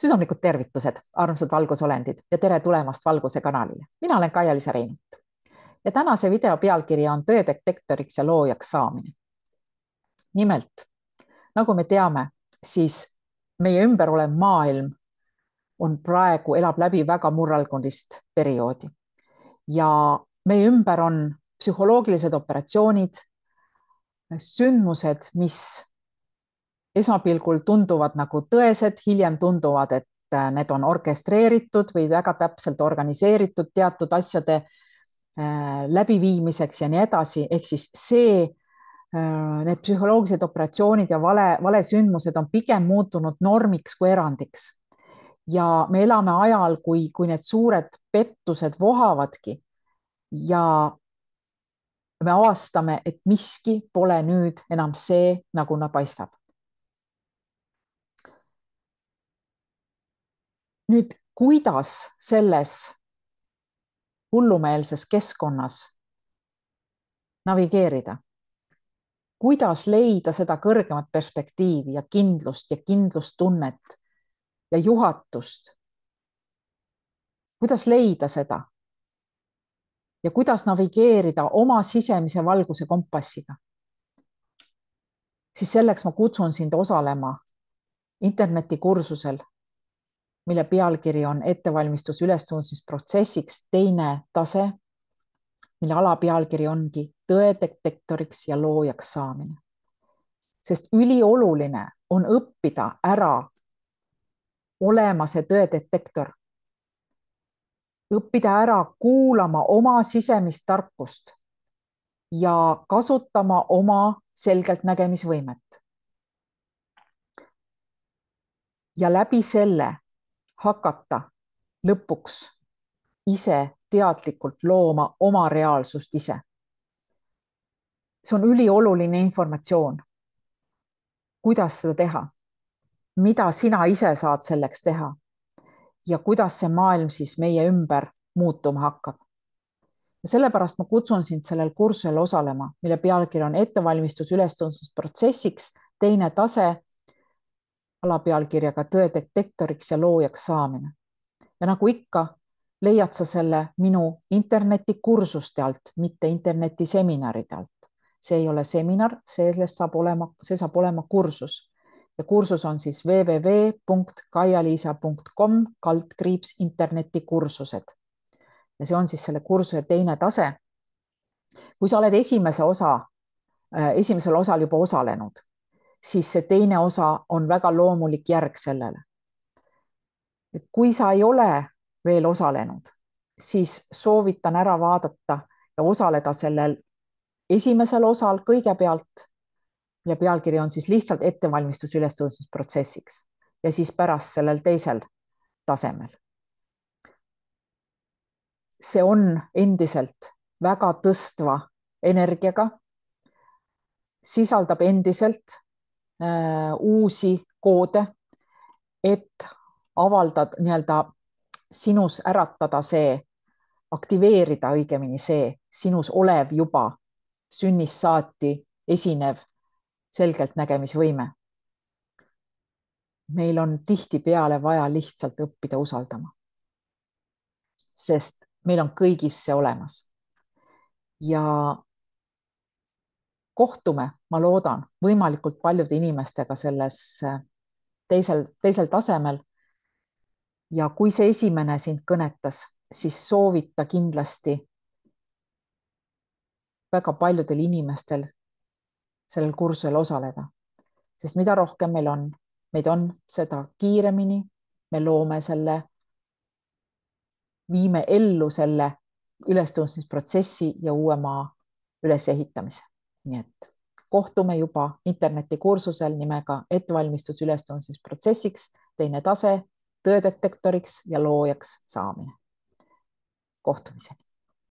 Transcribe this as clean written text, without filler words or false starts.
Südamlikud tervitused, armsad valgusolendid ja tere tulemast Valguse kanalile. Mina olen Kaia-Liisa Reinut ja tänase video pealkiri on Tõedetektoriks ja loojaks saamine. Nimelt, nagu me teame, siis meie ümber olev maailm elab läbi väga murrangulist perioodi ja meie ümber on psühholoogilised operatsioonid, sündmused, mis esmapilgul tunduvad nagu tõesed, hiljem tunduvad, et need on orkestreeritud või väga täpselt organiseeritud teatud asjade läbiviimiseks ja nii edasi. Ehk siis need psühholoogilised operatsioonid ja valesündmused on pigem muutunud normiks kui erandiks. Ja me elame ajal, kui need suured pettused vohavadki ja me avastame, et miski pole nüüd enam see, nagu nad paistab. Nüüd, kuidas selles hullumeelses keskkonnas navigeerida? Kuidas leida seda kõrgemat perspektiivi ja kindlustunnet ja juhatust? Kuidas leida seda? Ja kuidas navigeerida oma sisemise valguse kompassiga? Siis selleks ma kutsun sind osalema internetikursusel, mille pealkiri on ettevalmistus ülestõusmisprotsessiks teine tase, mille alapealkiri ongi tõedetektoriks ja loojaks saamine. Sest ülioluline on õppida ära olema see tõedetektor. Õppida ära kuulama oma sisemist tarkust ja kasutama oma selgeltnägemisvõimet. Ja läbi selle hakata lõpuks ise teadlikult looma oma reaalsust ise. See on ülioluline informatsioon. Kuidas seda teha? Mida sina ise saad selleks teha? Ja kuidas see maailm siis meie ümber muutuma hakkab? Ja sellepärast ma kutsun sind sellel kursusel osalema, mille pealkiri on ettevalmistus ülestõusmisprotsessiks teine tase, alapealkirjaga tõedetektoriks ja loojaks saamine. Ja nagu ikka, leiad sa selle minu internetikursuste alt, mitte internetiseminaride alt. See ei ole seminar, see saab olema kursus. Ja kursus on siis www.kaialiisa.com/internetikursused. Ja see on siis selle kursuse teine tase. Kui sa oled esimesel osal juba osalenud, siis see teine osa on väga loomulik järg sellele. Et kui sa ei ole veel osalenud, siis soovitan ära vaadata ja osaleda sellel esimesel osal kõigepealt, ja pealkiri on siis lihtsalt ettevalmistus ülestõusmisprotsessiks ja siis pärast sellel teisel tasemel. See on endiselt väga tõstva energiaga, sisaldab endiselt uusi koode, et avaldad sinus äratada see, aktiveerida õigemini see sinus olev juba sünnist saati esinev selgeltnägemisvõime. Meil on tihtipeale vaja lihtsalt õppida usaldama, sest meil on kõigis see olemas. Ja kohtume, ma loodan, võimalikult paljude inimestega selles teisel tasemel. Ja kui see esimene sind kõnetas, siis soovita kindlasti väga paljudel inimestel sellel kursusel osaleda. Sest mida rohkem meid on, seda kiiremini me loome selle, viime ellu selle ülestõusmisprotsessi ja uue maa ülesehitamise. Nii et kohtume juba internetikursusel nimega ettevalmistus ülestõusmisprotsessiks teine tase, tõedetektoriks ja loojaks saamine. Kohtumiseni.